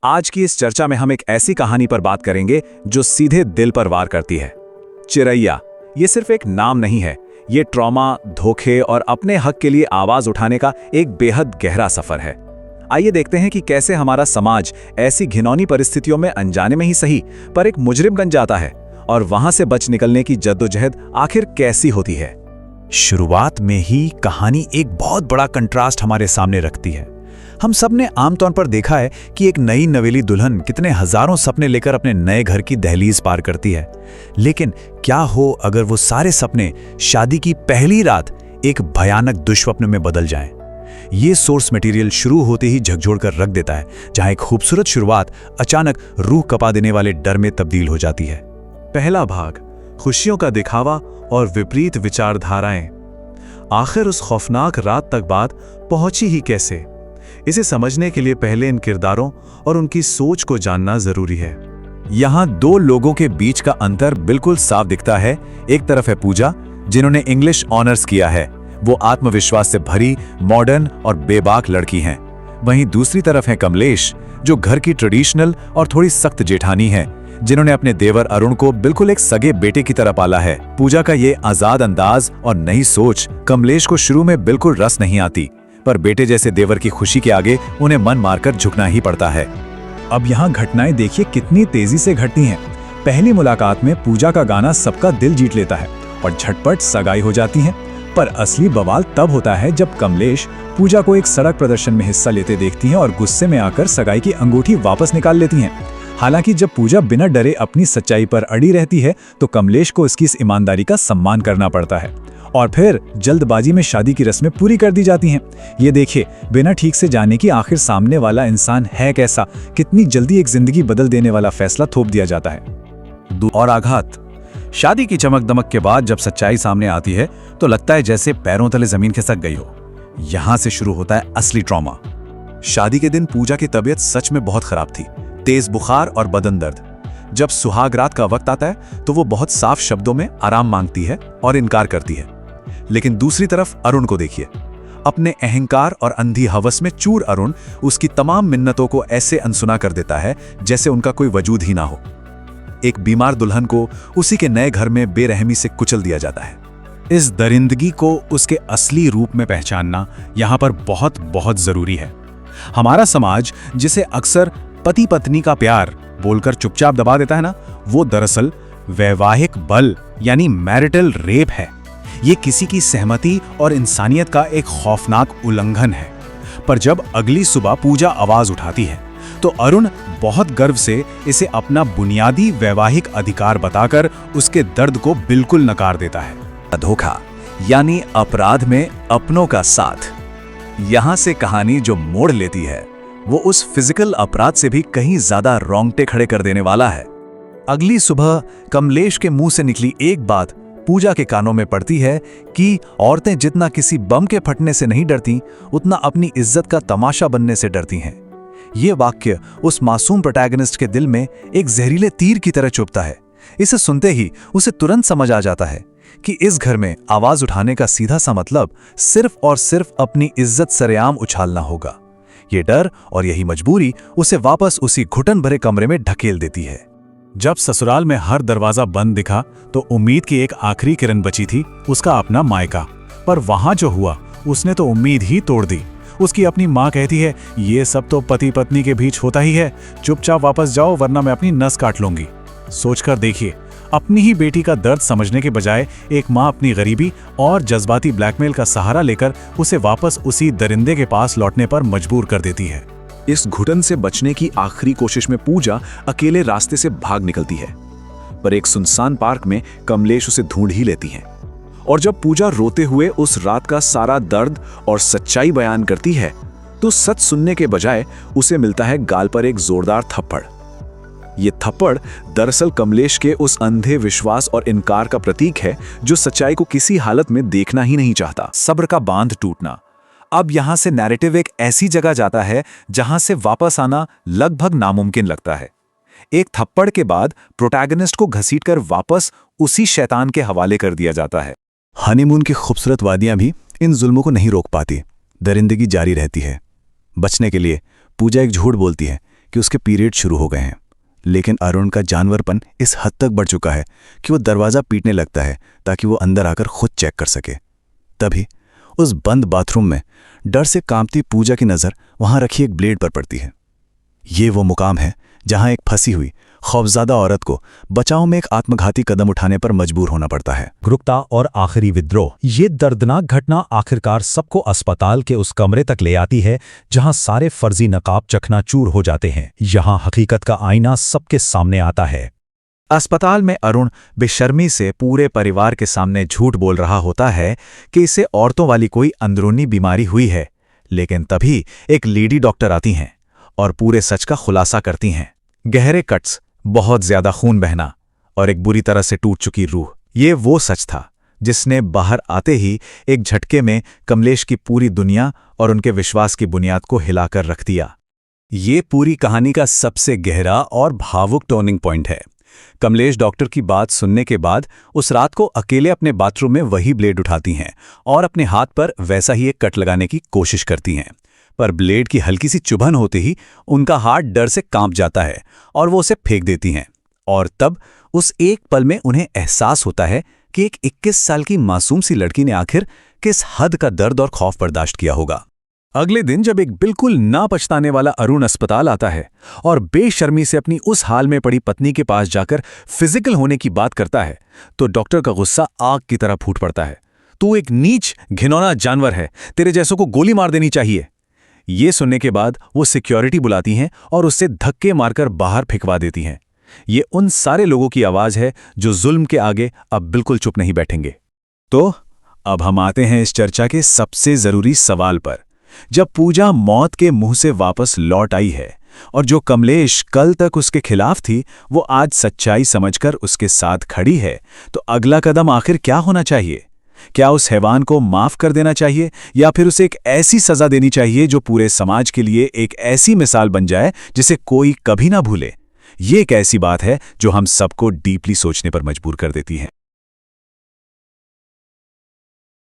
आज की इस चर्चा में हम एक ऐसी कहानी पर बात करेंगे जो सीधे दिल पर वार करती है। चिरैया ये सिर्फ एक नाम नहीं है, ये ट्रॉमा, धोखे और अपने हक के लिए आवाज उठाने का एक बेहद गहरा सफर है। आइए देखते हैं कि कैसे हमारा समाज ऐसी घिनौनी परिस्थितियों में अनजाने में ही सही पर एक मुजरिम बन जाता है और वहां से बच निकलने की जद्दोजहद आखिर कैसी होती है। शुरुआत में ही कहानी एक बहुत बड़ा कंट्रास्ट हमारे सामने रखती है। हम सब ने आमतौर पर देखा है कि एक नई नवेली दुल्हन कितने हजारों सपने लेकर अपने नए घर की दहलीज पार करती है, लेकिन क्या हो अगर वो सारे सपने शादी की पहली रात एक भयानक दुष्स्वप्न में बदल जाएं। ये सोर्स मटेरियल शुरू होते ही झकझोर कर रख देता है, जहां एक खूबसूरत शुरुआत अचानक रूह कपा देने वाले डर में तब्दील हो जाती है। पहला भाग, खुशियों का दिखावा और विपरीत विचारधाराएं। आखिर उस खौफनाक रात तक बात पहुंची ही कैसे? इसे समझने के लिए पहले इन किरदारों और उनकी सोच को जानना जरूरी है। यहाँ दो लोगों के बीच का अंतर बिल्कुल साफ दिखता है। एक तरफ है पूजा, जिन्होंने इंग्लिश ऑनर्स किया है। वो आत्मविश्वास से भरी, मॉडर्न और बेबाक लड़की हैं। वहीं दूसरी तरफ है कमलेश, जो घर की ट्रेडिशनल और थोड़ी सख्त जेठानी है, जिन्होंने अपने देवर अरुण को बिल्कुल एक सगे बेटे की तरह पाला है। पूजा का ये आजाद अंदाज और नई सोच कमलेश को शुरू में बिल्कुल रस नहीं आती, पर बेटे जैसे देवर की खुशी के आगे उन्हें मन मारकर झुकना ही पड़ता है। अब यहाँ घटनाएं देखिए कितनी तेजी से घटती हैं। पहली मुलाकात में पूजा का गाना सबका दिल जीत लेता है और झटपट सगाई हो जाती है। पर असली बवाल तब होता है जब कमलेश पूजा को एक सड़क प्रदर्शन में हिस्सा लेते देखती हैं और गुस्से में आकर सगाई की अंगूठी वापस निकाल लेती हैं। हालांकि जब पूजा बिना डरे अपनी सच्चाई पर अड़ी रहती है तो कमलेश को उसकी इस ईमानदारी का सम्मान करना पड़ता है और फिर जल्दबाजी में शादी की रस्में पूरी कर दी जाती हैं। ये देखिए, बिना ठीक से जाने कि आखिर सामने वाला इंसान है कैसा, कितनी जल्दी एक जिंदगी बदल देने वाला फैसला थोप दिया जाता है। और आघात, शादी की चमक दमक के बाद जब सच्चाई सामने आती है तो लगता है जैसे पैरों तले जमीन खिसक गई हो। यहां से शुरू होता है असली ट्रॉमा। शादी के दिन पूजा की तबीयत सच में बहुत खराब थी, तेज बुखार और बदन दर्द। जब सुहाग रात का वक्त आता है तो वो बहुत साफ शब्दों में आराम मांगती है और इनकार करती है। लेकिन दूसरी तरफ अरुण को देखिए। अपने अहंकार और अंधी हवस में चूर अरुण उसकी तमाम मिन्नतों को ऐसे अनसुना कर देता है जैसे उनका कोई वजूद ही ना हो। एक बीमार दुल्हन को उसी के नए घर में बेरहमी से कुचल दिया जाता है। इस दरिंदगी को उसके असली रूप में पहचानना यहाँ पर बहुत बहुत जरूरी है। हमारा समाज जिसे अक्सर पति पत्नी का प्यार बोलकर चुपचाप दबा देता है ना, वो दरअसल वैवाहिक बल यानी मैरिटल रेप है। ये किसी की सहमति और इंसानियत का एक खौफनाक उल्लंघन है। पर जब अगली सुबह पूजा आवाज उठाती है तो अरुण बहुत गर्व से इसे अपना बुनियादी वैवाहिक अधिकार बताकर उसके दर्द को बिल्कुल नकार देता है। धोखा यानी अपराध में अपनों का साथ। यहां से कहानी जो मोड़ लेती है वो उस फिजिकल अपराध से भी कहीं ज्यादा रोंगटे खड़े कर देने वाला है। अगली सुबह कमलेश के मुंह से निकली एक बात पूजा के कानों में पड़ती है कि औरतें जितना किसी बम के फटने से नहीं डरती, उतना अपनी इज्जत का तमाशा बनने से डरती हैं। ये वाक्य उस मासूम प्रोटैगनिस्ट के दिल में एक जहरीले तीर की तरह चुभता है। इसे सुनते ही उसे तुरंत समझ आ जाता है कि इस घर में आवाज उठाने का सीधा सा मतलब सिर्फ और सिर्फ अपनी इज्जत सरेआम उछालना होगा। ये डर और यही मजबूरी उसे वापस उसी घुटन भरे कमरे में ढकेल देती है। जब ससुराल में हर दरवाजा बंद दिखा तो उम्मीद की एक आखिरी किरण बची थी, उसका अपना मायका। पर वहां जो हुआ उसने तो उम्मीद ही तोड़ दी। उसकी अपनी माँ कहती है, ये सब तो पति पत्नी के बीच होता ही है, चुपचाप वापस जाओ वरना मैं अपनी नस काट लूंगी। सोचकर देखिए, अपनी ही बेटी का दर्द समझने के बजाय एक माँ अपनी गरीबी और जज्बाती ब्लैकमेल का सहारा लेकर उसे वापस उसी दरिंदे के पास लौटने पर मजबूर कर देती है। इस घुटन से बचने की आखिरी कोशिश में पूजा अकेले रास्ते से भाग निकलती है, पर एक सुनसान पार्क में कमलेश उसे ढूंढ ही लेती है। और जब पूजा रोते हुए उस रात का सारा दर्द और सच्चाई बयान करती है तो सच सुनने के बजाय उसे मिलता है गाल पर एक जोरदार थप्पड़। ये थप्पड़ दरअसल कमलेश के उस अंधे विश्वास और इनकार का प्रतीक है जो सच्चाई को किसी हालत में देखना ही नहीं चाहता। सब्र का बांध टूटना। अब यहां से नैरेटिव एक ऐसी जगह जाता है जहां से वापस आना लगभग नामुमकिन लगता है। एक थप्पड़ के बाद प्रोटैगनिस्ट को घसीटकर वापस उसी शैतान के हवाले कर दिया जाता है। हनीमून की खूबसूरत वादियां भी इन जुल्मों को नहीं रोक पाती, दरिंदगी जारी रहती है। बचने के लिए पूजा एक झूठ बोलती है कि उसके पीरियड शुरू हो गए हैं, लेकिन अरुण का जानवरपन इस हद तक बढ़ चुका है कि वो दरवाज़ा पीटने लगता है ताकि वो अंदर आकर खुद चेक कर सके। तभी उस बंद बाथरूम में डर से कांपती पूजा की नज़र वहां रखी एक ब्लेड पर पड़ती है। ये वो मुकाम है जहां एक फंसी हुई खौफज़दा औरत को बचाव में एक आत्मघाती कदम उठाने पर मजबूर होना पड़ता है। क्रूरता और आखिरी विद्रोह, ये दर्दनाक घटना आखिरकार सबको अस्पताल के उस कमरे तक ले आती है जहां सारे फर्जी नकाब चकनाचूर हो जाते हैं। यहां हकीकत का आईना सबके सामने आता है। अस्पताल में अरुण बेशर्मी से पूरे परिवार के सामने झूठ बोल रहा होता है कि इसे औरतों वाली कोई अंदरूनी बीमारी हुई है, लेकिन तभी एक लेडी डॉक्टर आती हैं और पूरे सच का खुलासा करती हैं। गहरे कट्स, बहुत ज्यादा खून बहना और एक बुरी तरह से टूट चुकी रूह, ये वो सच था जिसने बाहर आते ही एक झटके में कमलेश की पूरी दुनिया और उनके विश्वास की बुनियाद को हिलाकर रख दिया। ये पूरी कहानी का सबसे गहरा और भावुक टर्निंग पॉइंट है। कमलेश डॉक्टर की बात सुनने के बाद उस रात को अकेले अपने बाथरूम में वही ब्लेड उठाती हैं और अपने हाथ पर वैसा ही एक कट लगाने की कोशिश करती हैं, पर ब्लेड की हल्की सी चुभन होते ही उनका हाथ डर से कांप जाता है और वो उसे फेंक देती हैं। और तब उस एक पल में उन्हें एहसास होता है कि एक 21 साल की मासूम सी लड़की ने आखिर किस हद का दर्द और खौफ बर्दाश्त किया होगा। अगले दिन जब एक बिल्कुल ना पछताने वाला अरुण अस्पताल आता है और बेशर्मी से अपनी उस हाल में पड़ी पत्नी के पास जाकर फिजिकल होने की बात करता है, तो डॉक्टर का गुस्सा आग की तरह फूट पड़ता है। तू एक नीच घिनौना जानवर है, तेरे जैसों को गोली मार देनी चाहिए। ये सुनने के बाद वो सिक्योरिटी बुलाती हैं और उससे धक्के मारकर बाहर फेंकवा देती हैं। ये उन सारे लोगों की आवाज है जो जुल्म के आगे अब बिल्कुल चुप नहीं बैठेंगे। तो अब हम आते हैं इस चर्चा के सबसे जरूरी सवाल पर। जब पूजा मौत के मुंह से वापस लौट आई है और जो कमलेश कल तक उसके खिलाफ थी वो आज सच्चाई समझकर उसके साथ खड़ी है, तो अगला कदम आखिर क्या होना चाहिए? क्या उस हैवान को माफ कर देना चाहिए या फिर उसे एक ऐसी सजा देनी चाहिए जो पूरे समाज के लिए एक ऐसी मिसाल बन जाए जिसे कोई कभी ना भूले? ये एक ऐसी बात है जो हम सबको डीपली सोचने पर मजबूर कर देती है।